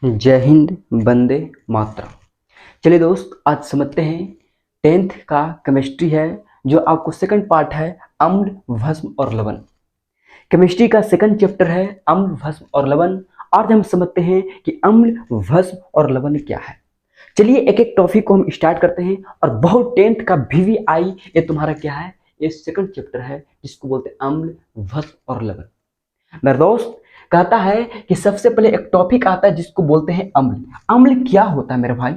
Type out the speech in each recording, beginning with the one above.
जय हिंद, वंदे मातरम। चलिए दोस्त, आज समझते हैं 10th का केमिस्ट्री है, जो आपको सेकंड पार्ट है अम्ल, भस्म और लवण। केमिस्ट्री का सेकंड चैप्टर है अम्ल, भस्म और लवण। आज हम समझते हैं कि अम्ल, भस्म और लवण क्या है। चलिए एक एक टॉपिक को हम स्टार्ट करते हैं। और बहुत 10th का VVI ये तुम्हारा क्या है, ये सेकंड चैप्टर है जिसको बोलते हैं अम्ल, भस्म और लवण। मेरे दोस्त कहता है कि सबसे पहले एक टॉपिक आता है जिसको बोलते हैं अम्ल। अम्ल क्या होता है मेरे भाई?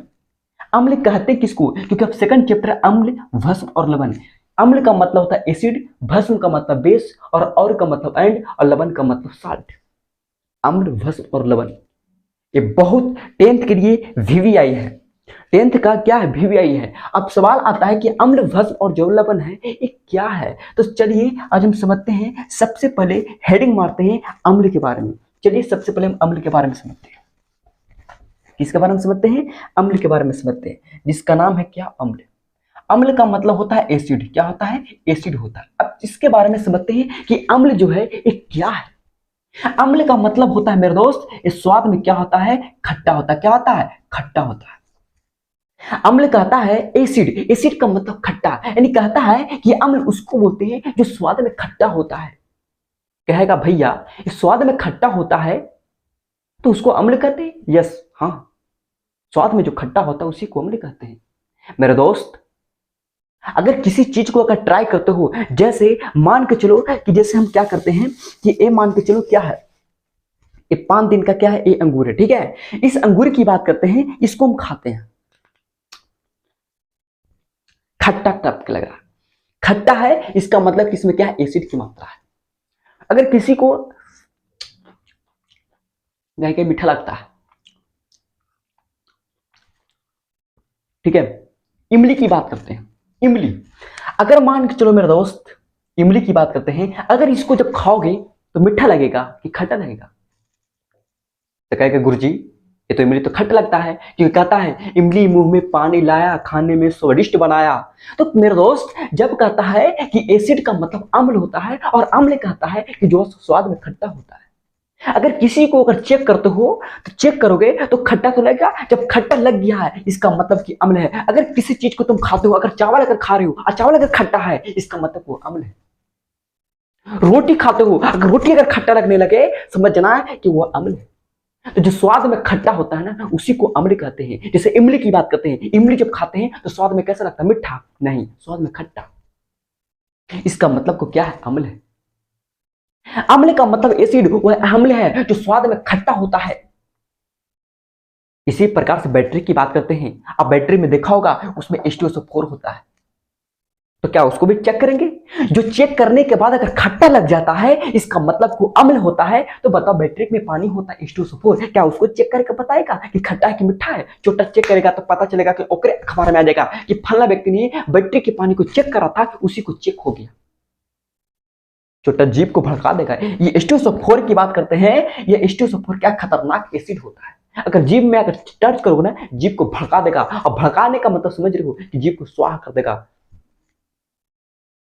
अम्ल कहते हैं किसको? क्योंकि अब सेकंड चैप्टर है अम्ल, भस्म और लवण। अम्ल का मतलब होता है एसिड, भस्म का मतलब बेस, और का मतलब एंड, और लवण का मतलब साल्ट। अम्ल, भस्म और लवण ये बहुत 10th के लिए VVI है। 10th का क्या है, VVI है। अब सवाल आता है कि अम्ल, भस्म और जो लवण है ये क्या है। तो चलिए आज हम समझते हैं। सबसे पहले हेडिंग मारते हैं अम्ल के बारे में। चलिए सबसे पहले हम अम्ल के बारे में समझते हैं। किसके बारे में समझते हैं? अम्ल के बारे में समझते हैं, जिसका नाम है क्या, अम्ल। अम्ल का मतलब होता है एसिड। क्या होता है? एसिड होता है। अब इसके बारे में समझते हैं कि अम्ल जो है ये क्या है। अम्ल का मतलब होता है मेरे दोस्त, इस स्वाद में क्या होता है, खट्टा होता है। क्या होता है? खट्टा होता है। अम्ल कहता है एसिड, एसिड का मतलब खट्टा, यानी कहता है कि अम्ल उसको बोलते हैं जो स्वाद में खट्टा होता है। कहेगा भैया इस स्वाद में खट्टा होता है तो उसको अम्ल कहते हैं। यस, हाँ, स्वाद में जो खट्टा होता है उसी को अम्ल कहते हैं। मेरे दोस्त अगर किसी चीज को अगर ट्राई करते हो, जैसे मान के चलो कि जैसे हम क्या करते हैं कि ये मान के चलो क्या है, ये 5 दिन का क्या है, ये अंगूर है, ठीक है। इस अंगूर की बात करते हैं, इसको हम खाते हैं, खट्टा टप लग रहा है, खट्टा है, इसका मतलब इसमें क्या है, एसिड की मात्रा है। अगर किसी को गाय के मीठा लगता है, ठीक है। इमली की बात करते हैं, इमली अगर मान के चलो मेरे दोस्त, इमली की बात करते हैं, अगर इसको जब खाओगे तो मीठा लगेगा कि खट्टा लगेगा? तो कहेगा गुरुजी ये तो इमली तो खट्टा लगता है, क्योंकि कहता है इमली मुंह में पानी लाया, खाने में स्वादिष्ट बनाया। तो मेरे दोस्त जब कहता है कि एसिड का मतलब अम्ल होता है, और अम्ल कहता है कि जो स्वाद में खट्टा होता है। अगर किसी को अगर चेक करते हो तो चेक करोगे तो खट्टा तो लगेगा। जब खट्टा लग गया है इसका मतलब कि अम्ल है। अगर किसी चीज को तुम खाते हो, अगर चावल अगर खा रहे हो और चावल अगर खट्टा है, इसका मतलब वो अम्ल है। रोटी खाते हो, अगर रोटी अगर खट्टा लगने लगे, समझना है कि वो अम्ल है। तो जो स्वाद में खट्टा होता है ना, उसी को अम्ल कहते हैं। जैसे इमली की बात करते हैं, इमली जब खाते हैं तो स्वाद में कैसा लगता है, मीठा नहीं, स्वाद में खट्टा। इसका मतलब को क्या है, अम्ल है। अम्ल का मतलब एसिड, वह अम्ल है जो स्वाद में खट्टा होता है। इसी प्रकार से बैटरी की बात करते हैं। अब बैटरी में देखा होगा उसमें H2SO4 होता है, तो क्या उसको भी चेक करेंगे? जो चेक करने के बाद अगर खट्टा लग जाता है, इसका मतलब को अम्ल होता है। तो बताओ बैटरी में पानी होता है H2SO4, क्या उसको चेक करके बताएगा कि खट्टा है कि मीठा है? छोटा चेक करेगा तो पता चलेगा कि ओकरे अखबार में आ जाएगा कि फला व्यक्ति ने बैटरी के पानी को चेक करा था, उसी को चेक हो गया। छोटा जीभ को भड़का देगा। ये H2SO4 की बात करते हैं। ये H2SO4 क्या खतरनाक एसिड होता है। अगर जीभ में अगर टच करोगे ना, जीभ को भड़का देगा। और भड़काने का मतलब समझ रहे हो कि जीभ को स्वाहा कर देगा।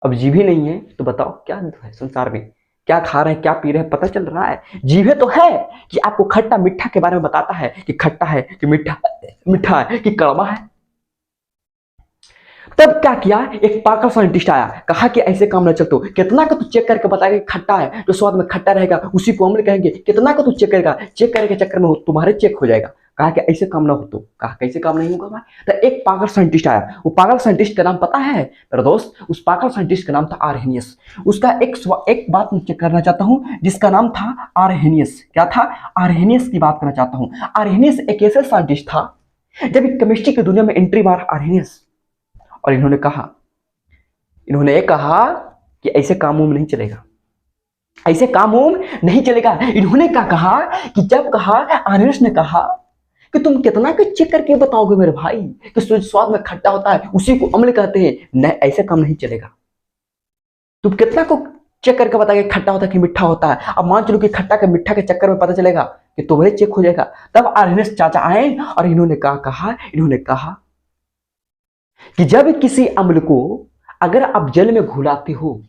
अब जीभ ही नहीं है तो बताओ क्या है संसार में, क्या खा रहे हैं, क्या पी रहे हैं, पता चल रहा है? जीभे तो है कि आपको खट्टा मीठा के बारे में बताता है कि खट्टा है कि मीठा, मीठा है कि कड़वा है। तब क्या किया, एक पागल साइंटिस्ट आया, कहा कि ऐसे काम न चलतो, कितना का तू चेक करके बताएगा खट्टा है, जो स्वाद में खट्टा रहेगा उसी को अम्ल कहेंगे। कितना का तू चेक करेगा, चेक करने के चक्कर में तुम्हारे चेक हो जाएगा। कहा कि ऐसे काम ना हो। तो कहा कैसे काम नहीं होगा भाई? तो एक पागल साइंटिस्ट आया। वो पागल साइंटिस्ट का नाम पता है मेरा दोस्त? उस पागल साइंटिस्ट का नाम था आर्हेनियस। उसका एक बात मैं चेक करना चाहता हूं, जिसका नाम था आर्हेनियस। क्या था? आर्हेनियस की बात करना चाहता हूं। आर्हेनियस एक ऐसा साइंटिस्ट था, जब केमिस्ट्री की दुनिया में एंट्री मारा आर्हेनियस, और इन्होंने कहा कि ऐसे काम उम नहीं चलेगा, ऐसे काम उम नहीं चलेगा। इन्होंने क्या कहा कि जब कहा, आर्यस ने कहा कि तुम कितना के चेक करके बताओगे मेरे भाई कि स्वाद में खट्टा होता है उसी को अम्ल कहते हैं? नहीं, ऐसे काम नहीं चलेगा। तुम कितना को चेक करके बताओगे खट्टा होता है कि मीठा होता है? अब मान चलो कि खट्टा के मीठा के चक्कर में पता चलेगा कि तुम्हें चेक हो जाएगा। तब आर्यस चाचा आए और इन्होंने कहा कि जब किसी अम्ल को अगर आप जल में घुलाते हो,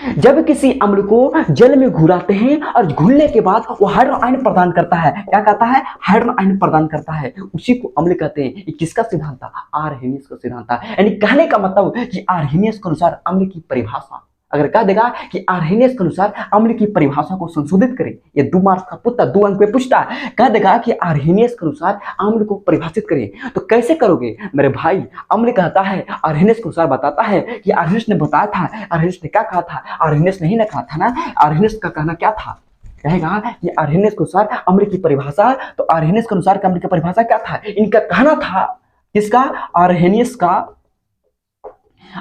जब किसी अम्ल को जल में घुलाते हैं और घुलने के बाद वो हाइड्रोजन आयन प्रदान करता है, क्या कहता है? हाइड्रोजन आयन प्रदान करता है, उसी को अम्ल कहते हैं। ये किसका सिद्धांत था? आर्हेनियस का सिद्धांत था। यानी कहने का मतलब कि आर्हेनियस के अनुसार अम्ल की परिभाषा, अगर कह देगा कि आर्हेनियस के अनुसार अम्ल की परिभाषा को संशोधित करें, ये 2 मार्क्स का पूछता, 2 अंक पे पूछता है, कह देगा कि आर्हेनियस के अनुसार अम्ल को परिभाषित करें, तो कैसे करोगे मेरे भाई? अम्ल कहता है, आर्हेनियस के अनुसार बताता है कि आर्हेनियस ने बताया था, आर्हेनियस ने क्या कहा था? आर्हेनियस नहीं ना कहा था ना, आर्हेनियस का कहना क्या था? कहेगा कि आर्हेनियस के अनुसार अम्ल की परिभाषा, तो आर्हेनियस के अनुसार अम्ल की परिभाषा क्या था? इनका कहना था, किसका? आर्हेनियस का।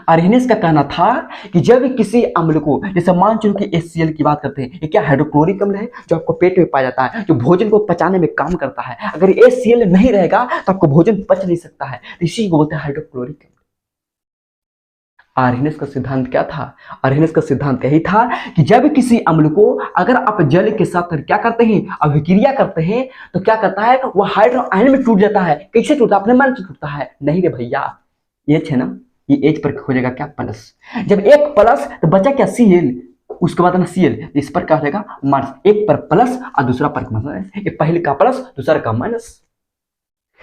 आर्हेनियस का कहना था कि जब किसी अम्ल को, जैसे मान चलो कि HCl की बात करते हैं, ये क्या हाइड्रोक्लोरिक अम्ल है जो आपको पेट में पाया जाता है, जो भोजन को पचाने में काम करता है। अगर HCl नहीं रहेगा तो आपको भोजन पच नहीं सकता है, इसी को बोलते हैं हाइड्रोक्लोरिक अम्ल। आर्हेनियस का सिद्धांत क्या था? आर्हेनियस का सिद्धांत यही था कि जब किसी अम्ल को अगर आप जल के साथ क्या करते हैं, अभिक्रिया करते हैं, तो क्या करता है? वह हाइड्रोजन आयन में टूट जाता है। कैसे टूटता है? अपने मन से टूटता है। नहीं रे भैया, ये है ना, ये एच पर हो जाएगा क्या? प्लस। जब एक प्लस तो बचा क्या? Cl, उसके बाद ना Cl, इस पर क्या हो जाएगा? माइनस। एक पर प्लस और दूसरा पर माइनस, ये पहले का प्लस दूसरा का माइनस।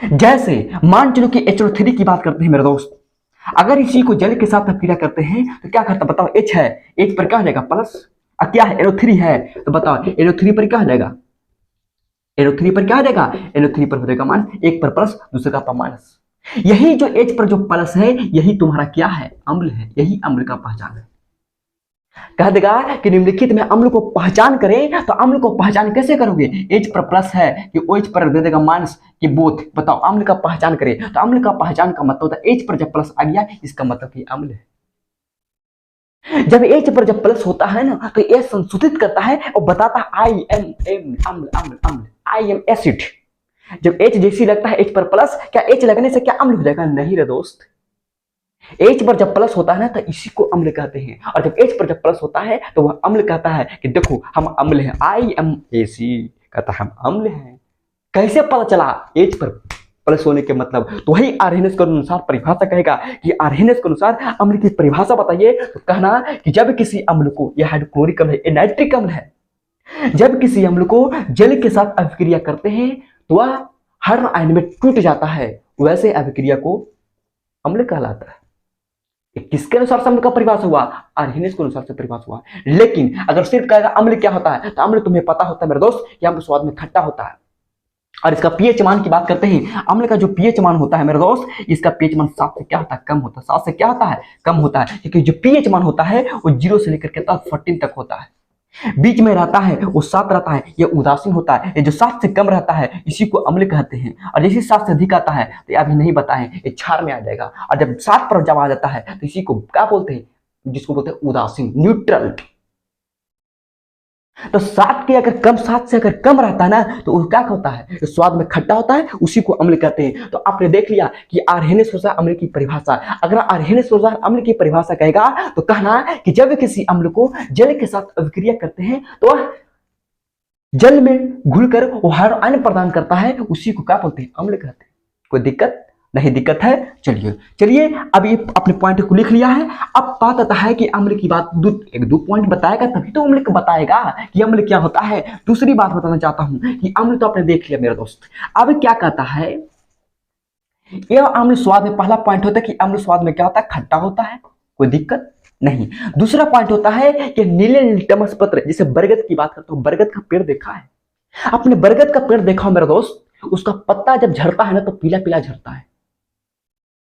जैसे मान चलो कि HO3 की बात करते हैं मेरे दोस्त, अगर इसी को जल के साथ अभिक्रिया करते हैं तो क्या करता? बताओ, H है, एक पर क्या हो जाएगा? प्लस, और क्या है? NO3 है, तो बताओ NO3 पर क्या हो जाएगा? NO3 पर क्या हो जाएगा? NO3 पर हो जाएगा माइनस, एक पर प्लस दूसरे का माइनस। यही जो H पर जो प्लस है, यही तुम्हारा क्या है? अम्ल है। यही अम्ल का पहचान है। कह देगा कि निम्नलिखित में अम्ल को पहचान करें, तो अम्ल को पहचान कैसे करोगे? H पर प्लस है कि OH पर दे देगा माइनस कि बोथ। बताओ, अम्ल का पहचान करें, तो अम्ल का पहचान का मतलब होता है H पर जब प्लस आ गया, इसका मतलब कि अम्ल है। जब H पर जब प्लस होता है ना, तो ये संशोधित करता है और बताता है I am अम्ल, अम्ल, अम्ल, I am एसिड। जब H जैसी लगता है H पर प्लस, क्या H लगने से क्या अम्ल हो जाएगा? नहीं रे दोस्त। H पर जब प्लस होता है ना, तो इसी को अम्ल कहते हैं, और जब H पर जब प्लस होता है तो वह अम्ल कहता है कि देखो हम अम्ल हैं, I am AC, कहता है हम अम्ल हैं। कैसे पता चला H पर प्लस होने के मतलब? तो वही आर्हेनियस के अनुसार परिभाषा कहेगा कि आर्हेनियस के अनुसार अम्ल की परिभाषा बताइए, तो कहना कि जब किसी अम्ल को, यह हाइड्रोक्लोरिक अम्ल है, ये नाइट्रिक अम्ल है, जब किसी अम्ल को जल के साथ अभिक्रिया करते हैं तो वह हाइड्रोजन आयन में टूट जाता है, वैसे अभिक्रिया को अम्ल कहलाता है। किसके अनुसार से अम्ल का परिभाषा हुआ? आर्हेनियस के अनुसार से परिभाषा हुआ। लेकिन अगर सिर्फ कहेगा अम्ल क्या होता है, तो अम्ल तुम्हें पता होता है मेरे दोस्त, ये अम्ल स्वाद में खट्टा होता है। और इसका पीएच मान की बात करते हैं, अम्ल का जो पीएच मान होता है मेरे दोस्त, इसका पीएच मान 7 से क्या होता है? कम होता है। 7 से क्या होता है? कम होता है, क्योंकि जो पीएच मान होता है वो 0 से लेकर के 14 तक होता है। बीच में रहता है वो 7 रहता है, ये उदासीन होता है। ये जो 7 से कम रहता है इसी को अम्ल कहते हैं, और जैसे 7 से अधिक आता है तो ये अभी नहीं बताएं, ये क्षार में आ जाएगा। और जब 7 पर जब आ जाता है तो इसी को क्या बोलते हैं? जिसको बोलते हैं उदासीन, न्यूट्रल। तो 7 के अगर कम, 7 से अगर कम रहता है ना, तो वो क्या होता है? स्वाद में खट्टा होता है, उसी को अम्ल कहते हैं। तो आपने देख लिया कि आर्हेनियस के अनुसार अम्ल की परिभाषा। अगर आर्हेनियस के अनुसार अम्ल की परिभाषा कहेगा तो कहना कि जब किसी अम्ल को जल के साथ अभिक्रिया करते हैं तो वह जल में घुलकर वो हाइड्रोजन आयन प्रदान करता है, उसी को क्या बोलते हैं? अम्ल कहते हैं। कोई दिक्कत नहीं? दिक्कत है? चलिए अब ये अपने पॉइंट को लिख लिया है। अब बात आता है कि अम्ल की बात, एक दो पॉइंट बताएगा तभी तो अम्ल को बताएगा कि अम्ल क्या होता है। दूसरी बात बताना चाहता हूं कि अम्ल तो आपने देख लिया मेरे दोस्त, अब क्या कहता है यह अम्ल स्वाद में। पहला पॉइंट होता है कि अम्ल स्वाद में क्या होता है? खट्टा होता है, कोई दिक्कत नहीं। दूसरा पॉइंट होता है कि नीले लिटमस पत्र, जैसे बरगद की बात करता हूं, बरगद का पेड़ देखा है आपने? बरगद का पेड़ देखा हो मेरे दोस्त, उसका पत्ता जब झड़ता है ना तो पीला पीला झड़ता है।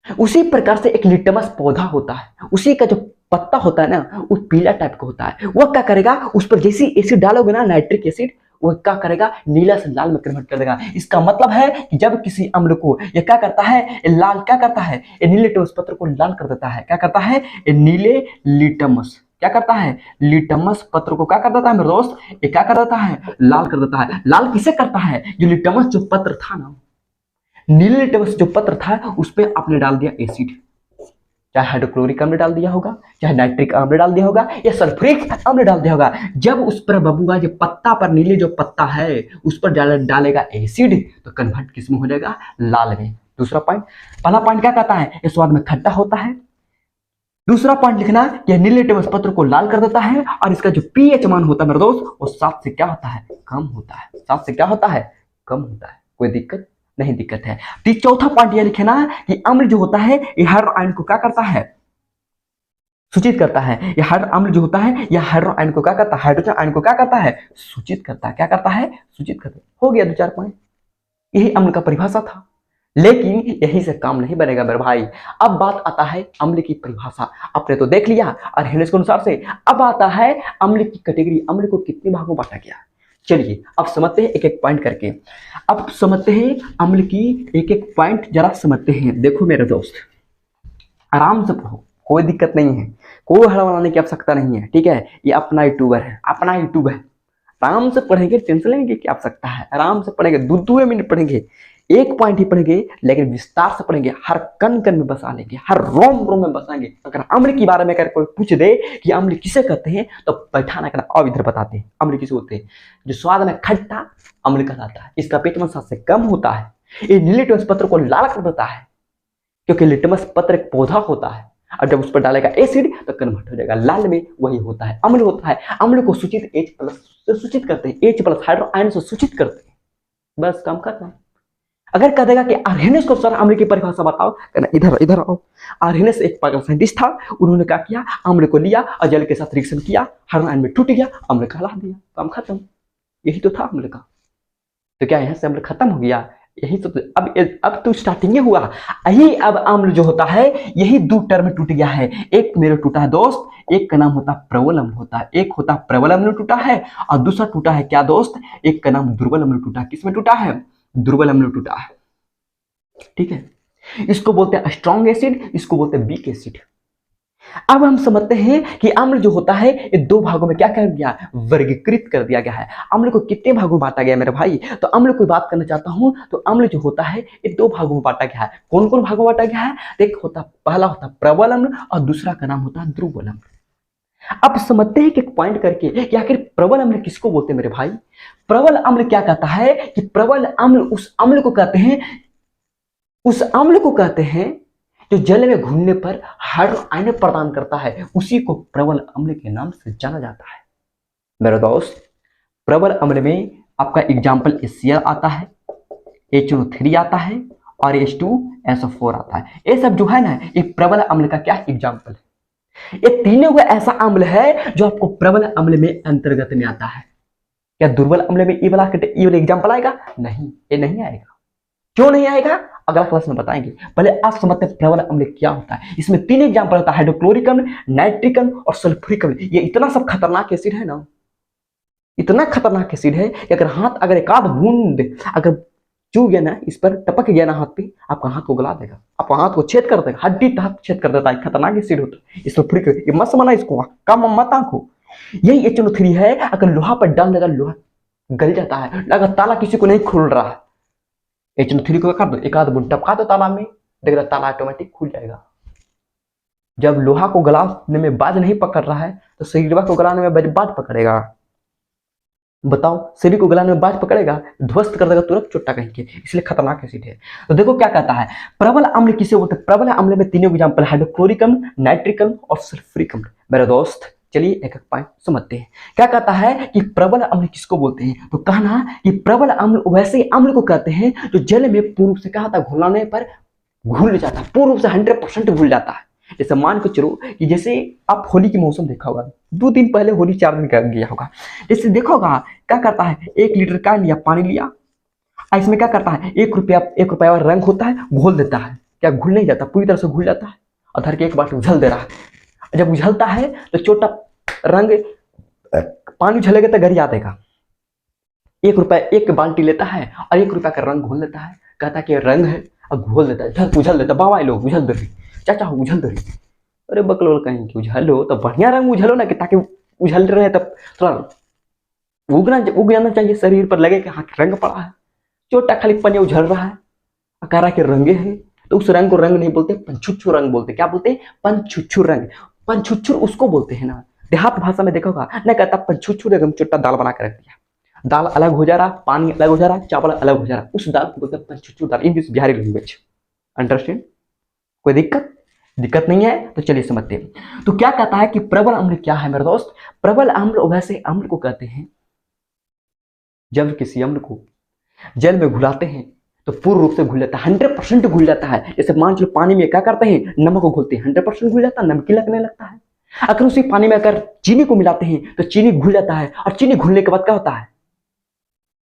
उसी प्रकार से एक लिटमस पौधा होता है, उसी का जो पत्ता होता है ना वो पीला टाइप का होता है। वह क्या करेगा? उस पर जैसी एसिड डालोगे ना, नाइट्रिक एसिड, वह क्या करेगा? नीला से लाल में कन्वर्ट कर देगा। इसका मतलब है कि जब किसी अम्ल को ये क्या करता है? ये लाल क्या करता है? ये नीले लिटमस पत्र को लाल कर देता है। क्या करता है? ये नीले लिटमस क्या करता है? लिटमस पत्र को क्या कर देता है मेरे दोस्त? ये क्या कर देता है? लाल कर देता है। लाल किसे करता है? जो लिटमस जो पत्र था ना, नीले लिटमस जो पत्र था उस पर आपने डाल दिया एसिड, चाहे हाइड्रोक्लोरिक अम्ल डाल दिया होगा, चाहे नाइट्रिक अम्ल डाल दिया होगा, या सल्फ्यूरिक अम्ल डाल दिया होगा। जब उस पर बबूगा जो पत्ता पर, नीले जो पत्ता है उस पर डालेगा एसिड, तो कन्वर्ट किस में हो जाएगा? लाल में। दूसरा पॉइंट, पहला पॉइंट क्या कहता है? ये स्वाद में खट्टा होता है, दूसरा पॉइंट लिखना, यह नीले लिटमस पत्र को लाल कर देता है और इसका जो पीएच मान होता है मेरे दोस्त, वो 7 से क्या होता है, कम होता है। 7 से क्या होता है, कम होता है। कोई दिक्कत नहीं, दिक्कत है। तो चौथा पॉइंट यह लिखना कि अम्ल जो होता है ये हाइड्रो आयन को क्या करता है, सूचित करता है। यह हाइड्रो अम्ल जो होता है यह हाइड्रो आयन को क्या करता है, हाइड्रोजन आयन को क्या करता है, सूचित करता है। क्या करता है, सूचित करता है। हो गया 2-4 पॉइंट। यही अम्ल का परिभाषा था, लेकिन यही से काम नहीं बनेगा मेरे भाई। अब बात आता है अम्ल की परिभाषा। आपने तो देख लिया आर्हेनियस के अनुसार से। अब आता है अम्ल की कैटेगरी, अम्ल को कितने भागों में बांटा गया। चलिए अब समझते हैं एक एक पॉइंट करके। अब समझते हैं अम्ल की एक एक पॉइंट, जरा समझते हैं। देखो मेरे दोस्त, आराम से पढ़ो, कोई दिक्कत नहीं है, कोई हड़बड़ाने की आवश्यकता नहीं है, ठीक है। ये अपना यूट्यूबर है, अपना यूट्यूब है। आराम से पढ़ेंगे, टेंशन लेने की क्या आवश्यकता है। आराम से पढ़ेंगे, 2-2 मिनट पढ़ेंगे, एक पॉइंट ही पढ़ेंगे, लेकिन विस्तार से पढ़ेंगे, हर कण कण में बसा लेंगे, हर रोम रोम में बसाएंगे। अगर अम्ल के बारे में अगर कोई पूछ दे कि अम्ल किसे कहते हैं, तो बैठाना करना, अब इधर बताते हैं अम्ल किसे बोलते हैं। जो स्वाद में खट्टा अम्ल कहलाता है, इसका पीएच 7 से कम होता है। ये नीले लिटमस पत्र को लाल कर देता है, क्योंकि लिटमस पत्र एक पौधा होता है, और जब उस पर डालेगा एसिड तो कन्वर्ट हो जाएगा लाल में, वही होता है अम्ल होता है। अम्ल को सूचित H+ से सूचित करते हैं, H+ हाइड्रो आयन से सूचित करते हैं, बस काम खत्म। अगर कह देगा कि आर्हेनियस को सर अम्ल की परिभाषा बताओ, कहना इधर इधर आओ। आर्हेनियस एक पागल साइंटिस्ट था, उन्होंने क्या किया, अम्ल को लिया और जल के साथ रिएक्शन किया, हाइड्रो आयन में टूट गया, अम्ल कहला दिया, काम खत्म। यही तो था अम्ल का। तो क्या यहाँ से अम्ल खत्म हो गया, यही तो। अब तो स्टार्टिंग हुआ। यही अब अम्ल जो होता है यही 2 टर्म में टूट गया है। एक मेरे टूटा है दोस्त, एक का नाम होता है प्रबल अम्ल होता है, एक होता है प्रबल अम्ल टूटा है, और दूसरा टूटा है क्या दोस्त, एक का नाम दुर्बल अम्ल टूटा है। किसमें टूटा है, दुर्बल अम्ल टूटा है, ठीक है। इसको बोलते हैं स्ट्रॉन्ग एसिड, इसको बोलते हैं वीक एसिड। अब हम समझते हैं कि अम्ल जो होता है ये 2 भागों में क्या कर दिया, वर्गीकृत कर दिया गया है। अम्ल को कितने भागों में बांटा गया मेरे भाई, तो अम्ल को बात करना चाहता हूं, तो अम्ल जो होता है ये 2 भागों में बांटा गया है। कौन कौन भागों में बांटा गया है, एक होता, पहला होता प्रबल अम्ल और दूसरा का नाम होता है दुर्बल अम्ल। अब समझते हैं कि एक पॉइंट करके कि आखिर प्रबल अम्ल किसको बोलते हैं मेरे भाई। प्रबल अम्ल क्या कहता है कि प्रबल अम्ल उस अम्ल को कहते हैं, उस अम्ल को कहते हैं जो जल में घुलने पर हाइड्रो आयन प्रदान करता है, उसी को प्रबल अम्ल के नाम से जाना जाता है। मेरे दोस्त, प्रबल अम्ल में आपका एग्जाम्पल HCl आता है, HNO3 आता है और H2SO4 आता है। ये सब जो है ना, ये प्रबल अम्ल का क्या एग्जाम्पल है। ये तीनों वो ऐसा अम्ल है जो आपको प्रबल अम्ल में अंतर्गत में आता है। क्या दुर्बल अम्ल में ये वाला एग्जाम्पल आएगा, नहीं, ये नहीं आएगा। क्यों नहीं आएगा, अगला क्लास में बताएंगे। पहले आप समझते हैं प्रबल अम्ल क्या होता है। इसमें 3 एग्जाम्पल होता है, हाइड्रोक्लोरिक अम्ल, नाइट्रिक अम्ल और सल्फ्यूरिक अम्ल। ये इतना सब खतरनाक एसिड है ना, इतना खतरनाक एसिड है कि अगर हाथ, अगर एक आध बूंद अगर चू गया ना, इस पर टपक गया ना हाथ पे, आपका हाथ को गला देगा, आपका हाथ को छेद कर देगा, हड्डी तक छेद कर देता है। खतरनाक एसिड होता है, इसमें फ्री ये मत समझना, इसको कम मत आंखो। यही HNO3 है, अगर लोहा पर डाल देगा लोहा गल जाता है। अगर ताला किसी को नहीं खुल रहा है, HNO3 को कर दो, एक आध बूंद टपका दो ताला में, देख रहा ताला ऑटोमेटिक खुल जाएगा। जब लोहा को गलाने में बाज नहीं पकड़ रहा है, तो शरीर को गलाने में बाज पकड़ेगा। बताओ, शरीर को गलाने में बाज पकड़ेगा, ध्वस्त कर देगा तुरंत चुट्टा कहीं के, इसलिए खतरनाक एसिड है। तो देखो क्या कहता है, प्रबल अम्ल किसे बोलते हैं। प्रबल अम्ल में 3 एग्जाम्पल, हाइड्रोक्लोरिक अम्ल, नाइट्रिक अम्ल और सल्फ्यूरिक अम्ल। मेरे दोस्त चलिए एक एक पॉइंट समझते हैं। क्या कहता है कि प्रबल अम्ल किसको बोलते हैं, तो कहना कि प्रबल अम्ल वैसे अम्ल को कहते हैं जो जल में पूर्व से कहा था घुलाने पर घुल जाता है, पूर्व से 100% घुल जाता है। जैसे मान के चलो कि जैसे आप होली की मौसम देखा होगा, 2 दिन पहले होली 4 दिन का गया होगा, जैसे देखा होगा क्या करता है, 1 लीटर का लिया पानी लिया, इसमें क्या करता है, 1 रुपया वाला रंग होता है, घोल देता है। क्या घुल नहीं जाता, पूरी तरह से घुल जाता है, और धर के एक बार उछल दे रहा है। जब उछलता है तो छोटा रंग पानी उछलेगा तो घर याद आएगा। 1 रुपया 1 बाल्टी लेता है और 1 रुपया का रंग घोल लेता है, कहता है कि रंग है, और घोल देता है, उछल देता है। बाबा लोग उछल दे रही, चाचा उछल दे रही। अरे बकलोल कहीं कि उछलो तो बढ़िया रंग उछलो ना, कि ताकि उछल रहे तब थोड़ा उग जाना चाहिए, शरीर पर लगे कि हाँ रंग पड़ा है। छोटा खाली पन्ने उछल रहा है, कह रहा कि रंगे है, तो उस रंग को रंग नहीं बोलते, पंछुच्छू रंग बोलते। क्या बोलते, पंछुच्छू रंग। पंछुच्छू उसको बोलते हैं ना, देहात भाषा में देखा होगा ना, कहता पंछुच्छू एकदम छोटा दाल बना कर रख दिया, दाल अलग हो जा रहा, पानी अलग हो जा रहा, चावल अलग हो जा रहा, उस दाल को बोलते हैं पंछुच्छू दाल in this Bihari language. Understand, कोई दिक्कत। दिक्कत नहीं है? तो चलिए समझते हैं। तो क्या कहता है कि प्रबल अम्ल क्या है मेरे दोस्त? प्रबल अम्ल वैसे अम्ल को कहते हैं जब किसी अम्ल को जल में घुलाते हैं तो पूर्ण रूप से घुल जाता है, 100% घुल जाता है। जैसे मान लो पानी में क्या करते हैं, नमक को घोलते हैं, 100% घुल जाता है, नमकीन लगने लगता है। अगर उसी पानी में अगर चीनी को मिलाते हैं तो चीनी घुल जाता है, और चीनी घुलने के बाद क्या होता है,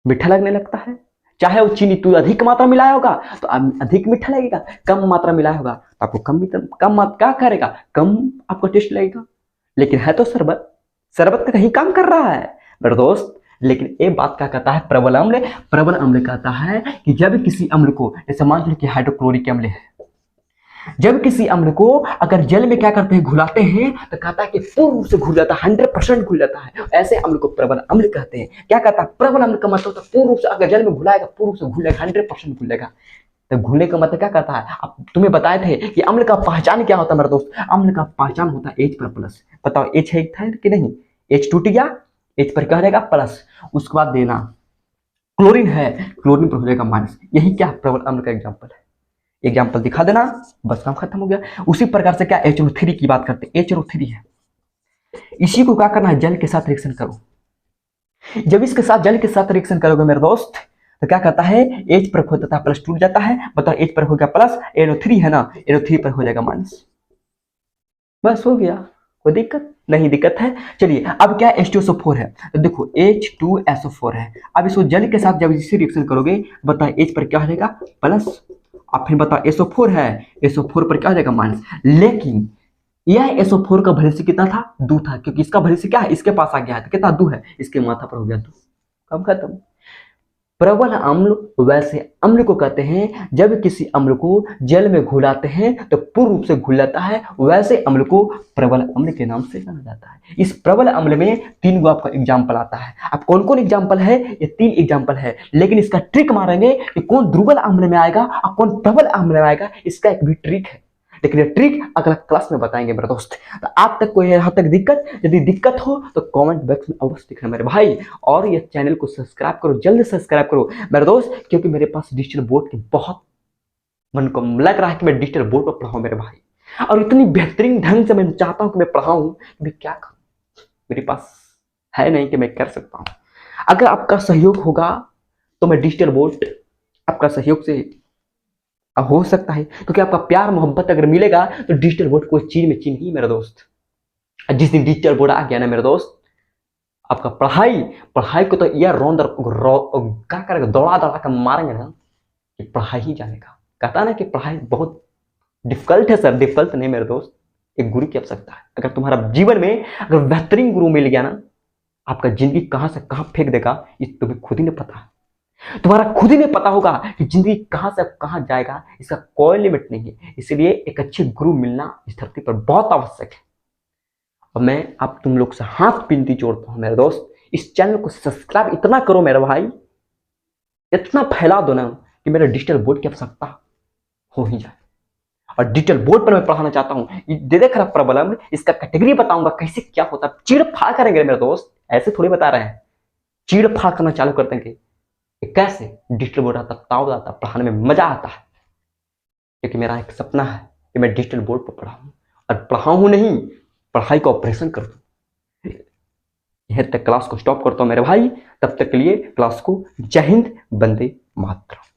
मीठा लगने लगता है। चाहे वो चीनी तू अधिक मात्रा मिलाया होगा तो अधिक मीठा लगेगा, कम मात्रा मिलाया होगा तो आपको कम क्या करेगा, कम आपको टेस्ट लगेगा। लेकिन है तो शरबत, शरबत का कहीं काम कर रहा है मेरे दोस्त। लेकिन एक बात क्या कहता है प्रबल अम्ल? प्रबल अम्ल कहता है कि जब किसी अम्ल को, जैसे मान लो कि हाइड्रोक्लोरिक अम्ल है, जब किसी अम्ल को अगर जल में क्या करते हैं, घुलाते हैं, तो कहता है कि पूर्ण रूप से घुल जाता है, 100% घुल जाता है। ऐसे अम्ल को प्रबल अम्ल कहते हैं। क्या कहता है प्रबल अम्ल का मतलब होता है पूर्ण रूप से अगर जल में घुलाएगा पूर्ण रूप से घुलेगा, 100% घुलेगा। तो घुलने का मतलब क्या कहता है, अब तुम्हें बताए थे कि अम्ल का पहचान क्या होता है मेरे दोस्त? अम्ल का पहचान होता है H पर प्लस। बताओ H है कि नहीं? H टूट गया, H पर क्या रहेगा, प्लस। उसके बाद देना क्लोरीन है, क्लोरीन पर हो जाएगा माइनस। यही क्या प्रबल अम्ल का एग्जाम्पल है। एग्जाम्पल दिखा देना, बस काम खत्म हो गया। उसी प्रकार से क्या HNO3 की बात करते हैं, HNO3 है, इसी को क्या करना है, जल के साथ रिएक्शन करो। जब इसके साथ जल के साथ रिएक्शन करोगे मेरे दोस्त तो क्या कहता है, H पर हो जाता है प्लस, टूट जाता है। बताओ H पर हो गया प्लस, NO3 है ना, NO3 पर हो जाएगा माइनस। बस हो गया, कोई दिक्कत नहीं? दिक्कत है? चलिए अब क्या H2SO4 है, तो देखो H2SO4 है। अब इसको जल के साथ जब इसे रिएक्शन करोगे, बताओ H पर क्या हो जाएगा, प्लस। अब फिर बताओ SO4 है, SO4 पर क्या हो जाएगा, माइनस। लेकिन यह SO4 का वैलेंसी कितना था, 2 था, क्योंकि इसका वैलेंसी क्या है, इसके पास आ गया है, तो कितना 2 है, इसके माथा पर हो गया 2, कम खत्म। प्रबल अम्ल वैसे अम्ल को कहते हैं जब किसी अम्ल को जल में घुलाते हैं तो पूर्ण रूप से घुल जाता है, वैसे अम्ल को प्रबल अम्ल के नाम से जाना जाता है। इस प्रबल अम्ल में 3 गो आपका एग्जाम्पल आता है। अब कौन कौन एग्जाम्पल है, ये 3 एग्जाम्पल है। लेकिन इसका ट्रिक मारेंगे कि कौन दुर्बल अम्ल में आएगा और कौन प्रबल अम्ल में आएगा, इसका एक भी ट्रिक है। लेकिन ये ट्रिक अगला क्लास में बताएंगे मेरे दोस्त। तो आप तक कोई यहाँ तक दिक्कत, यदि दिक्कत हो तो कमेंट बॉक्स में अवश्य दिखना मेरे भाई। और ये चैनल को सब्सक्राइब करो, जल्द सब्सक्राइब करो मेरे दोस्त, क्योंकि मेरे पास डिजिटल बोर्ड की बहुत मन को लग रहा है कि मैं डिजिटल बोर्ड पर पढ़ाऊँ मेरे भाई। और इतनी बेहतरीन ढंग से मैं चाहता हूँ कि मैं पढ़ाऊँ, मैं क्या करूँ, मेरे पास है नहीं कि मैं कर सकता हूँ। अगर आपका सहयोग होगा तो मैं डिजिटल बोर्ड आपका सहयोग से हो सकता है, क्योंकि आपका प्यार मोहब्बत अगर मिलेगा तो डिजिटल बोर्ड कोई चीज में चीज नहीं मेरे दोस्त। जिस दिन डिजिटल बोर्ड आ गया ना मेरे दोस्त, आपका पढ़ाई को तो यह क्या करेगा, दौड़ा दौड़ा कर मारेंगे ना कि पढ़ाई ही जानेगा। कहता ना कि पढ़ाई बहुत डिफिकल्ट है सर, डिफिकल्ट नहीं मेरे दोस्त, एक गुरु की आवश्यकता है। अगर तुम्हारा जीवन में अगर बेहतरीन गुरु मिल गया ना, आपका जिंदगी कहां से कहां फेंक देगा ये तुम्हें खुद ही नहीं पता है। तुम्हारा खुद ही नहीं पता होगा कि जिंदगी कहां से कहां जाएगा, इसका कोई लिमिट नहीं है। इसलिए एक अच्छे गुरु मिलना इस धरती पर बहुत आवश्यक है। और मैं आप तुम लोग से हाथ विनती जोड़ता हूं मेरे दोस्त, इस चैनल को सब्सक्राइब इतना करो मेरे भाई, इतना फैला दो ना कि मेरे डिजिटल बोर्ड की आवश्यकता हो ही जाए। और डिजिटल बोर्ड पर मैं पढ़ाना चाहता हूँ, दे दे खराब प्रॉब्लम, इसका कैटेगरी बताऊंगा कैसे क्या होता है। चीड़ फाड़ करेंगे मेरे दोस्त, ऐसे थोड़ी बता रहे हैं, चीड़ फाड़ करना चालू कर देंगे। कैसे डिजिटल बोर्ड आता, ताव आता, पढ़ाने में मजा आता है। क्योंकि मेरा एक सपना है कि मैं डिजिटल बोर्ड पर पढ़ाऊं, और पढ़ाऊं नहीं, पढ़ाई का ऑपरेशन कर दूं। यह तक क्लास को स्टॉप करता हूं मेरे भाई, तब तक के लिए क्लास को जय हिंद, वंदे मातरम।